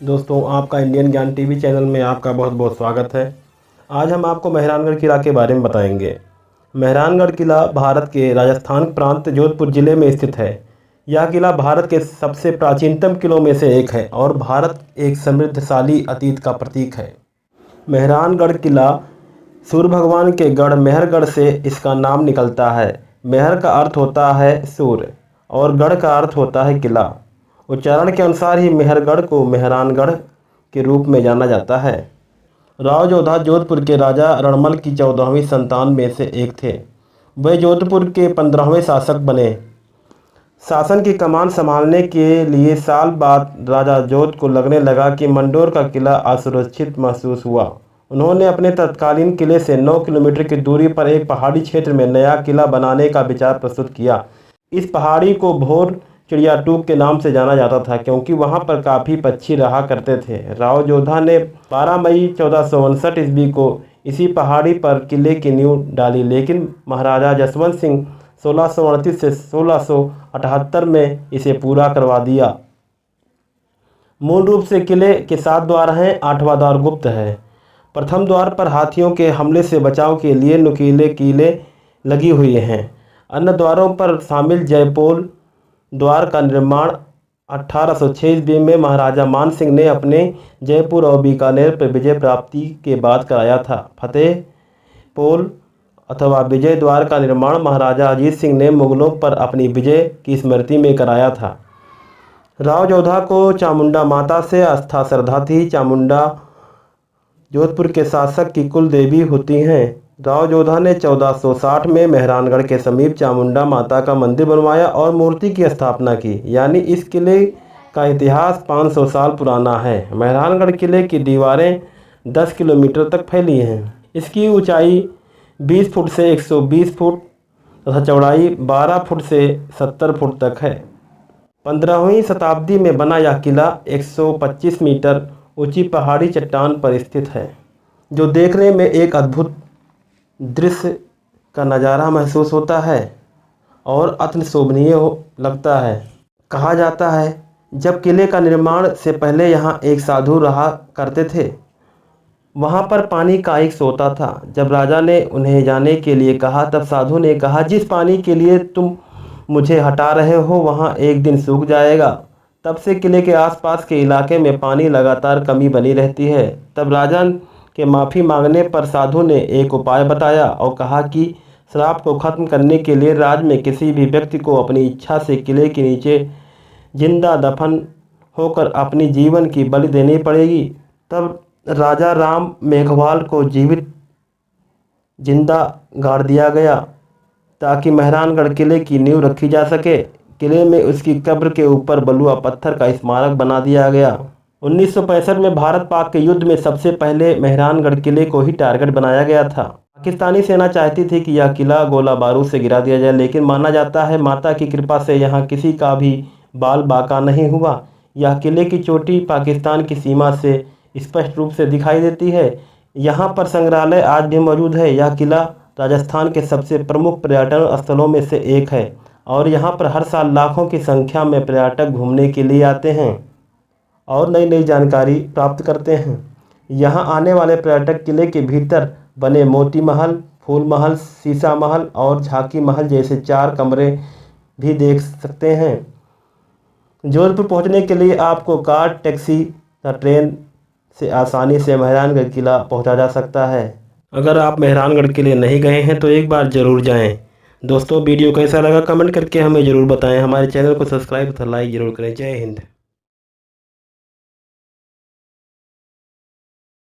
दोस्तों, आपका इंडियन ज्ञान टीवी चैनल में आपका बहुत बहुत स्वागत है। आज हम आपको मेहरानगढ़ किला के बारे में बताएंगे। मेहरानगढ़ किला भारत के राजस्थान प्रांत जोधपुर ज़िले में स्थित है। यह किला भारत के सबसे प्राचीनतम किलों में से एक है और भारत एक समृद्धशाली अतीत का प्रतीक है। मेहरानगढ़ किला सूर्य भगवान के गढ़ मेहरगढ़ से इसका नाम निकलता है। मेहर का अर्थ होता है सूर्य और गढ़ का अर्थ होता है किला। उच्चारण के अनुसार ही मेहरगढ़ को मेहरानगढ़ के रूप में जाना जाता है। राव जोधा जोधपुर के राजा रणमल की 14वीं संतान में से एक थे। वे जोधपुर के 15वें शासक बने। शासन की कमान संभालने के लिए साल बाद राजा जोध को लगने लगा कि मंडोर का किला असुरक्षित महसूस हुआ। उन्होंने अपने तत्कालीन किले से 9 किलोमीटर की दूरी पर एक पहाड़ी क्षेत्र में नया किला बनाने का विचार प्रस्तुत किया। इस पहाड़ी को भोर चिड़िया टूक के नाम से जाना जाता था क्योंकि वहां पर काफ़ी पक्षी रहा करते थे। राव जोधा ने 12 मई 1459 ईस्वी को इसी पहाड़ी पर किले की नींव डाली, लेकिन महाराजा जसवंत सिंह 1638 से 1678 में इसे पूरा करवा दिया। मूल रूप से किले के 7 द्वार हैं। 8वां द्वार गुप्त है। प्रथम द्वार पर हाथियों के हमले से बचाव के लिए नुकीले कीलें लगी हुई हैं। अन्य द्वारों पर शामिल जयपोल द्वार का निर्माण 1806 ईस्वी में महाराजा मान सिंह ने अपने जयपुर और बीकानेर पर विजय प्राप्ति के बाद कराया था। फतेह पोल अथवा विजय द्वार का निर्माण महाराजा अजीत सिंह ने मुगलों पर अपनी विजय की स्मृति में कराया था। राव जोधा को चामुंडा माता से आस्था श्रद्धा थी। चामुंडा जोधपुर के शासक की कुल देवी होती हैं। राव जोधा ने 1460 में मेहरानगढ़ के समीप चामुंडा माता का मंदिर बनवाया और मूर्ति की स्थापना की, यानी इस किले का इतिहास 500 साल पुराना है। मेहरानगढ़ किले की दीवारें 10 किलोमीटर तक फैली हैं। इसकी ऊंचाई 20 फुट से 120 फुट तथा चौड़ाई 12 फुट से 70 फुट तक है। 15वीं शताब्दी में बना यह किला 125 मीटर ऊंची पहाड़ी चट्टान पर स्थित है, जो देखने में एक अद्भुत दृश्य का नज़ारा महसूस होता है और अत्यंत शोभनीय लगता है। कहा जाता है जब किले का निर्माण से पहले यहाँ एक साधु रहा करते थे। वहाँ पर पानी का एक सोता था। जब राजा ने उन्हें जाने के लिए कहा तब साधु ने कहा, जिस पानी के लिए तुम मुझे हटा रहे हो वहाँ एक दिन सूख जाएगा। तब से किले के आसपास के इलाके में पानी लगातार कमी बनी रहती है। तब राजा के माफ़ी मांगने पर साधु ने एक उपाय बताया और कहा कि श्राप को खत्म करने के लिए राज्य में किसी भी व्यक्ति को अपनी इच्छा से किले के नीचे जिंदा दफन होकर अपनी जीवन की बलि देनी पड़ेगी। तब राजा राम मेघवाल को जीवित जिंदा गाड़ दिया गया ताकि मेहरानगढ़ किले की नींव रखी जा सके। किले में उसकी कब्र के ऊपर बलुआ पत्थर का स्मारक बना दिया गया। 1965 में भारत पाक के युद्ध में सबसे पहले मेहरानगढ़ किले को ही टारगेट बनाया गया था। पाकिस्तानी सेना चाहती थी कि यह किला गोला बारूद से गिरा दिया जाए, लेकिन माना जाता है माता की कृपा से यहाँ किसी का भी बाल बाका नहीं हुआ। यह किले की चोटी पाकिस्तान की सीमा से स्पष्ट रूप से दिखाई देती है। यहाँ पर संग्रहालय आज भी मौजूद है। यह किला राजस्थान के सबसे प्रमुख पर्यटन स्थलों में से एक है और यहाँ पर हर साल लाखों की संख्या में पर्यटक घूमने के लिए आते हैं और नई नई जानकारी प्राप्त करते हैं। यहाँ आने वाले पर्यटक किले के भीतर बने मोती महल, फूल महल, शीशा महल और झांकी महल जैसे 4 कमरे भी देख सकते हैं। जोधपुर पहुँचने के लिए आपको कार, टैक्सी या ट्रेन से आसानी से मेहरानगढ़ किला पहुँचा जा सकता है। अगर आप मेहरानगढ़ किले नहीं गए हैं तो एक बार ज़रूर जाएं। दोस्तों, वीडियो कैसा लगा कमेंट करके हमें ज़रूर बताएं। हमारे चैनल को सब्सक्राइब तथा लाइक ज़रूर करें। जय हिंद।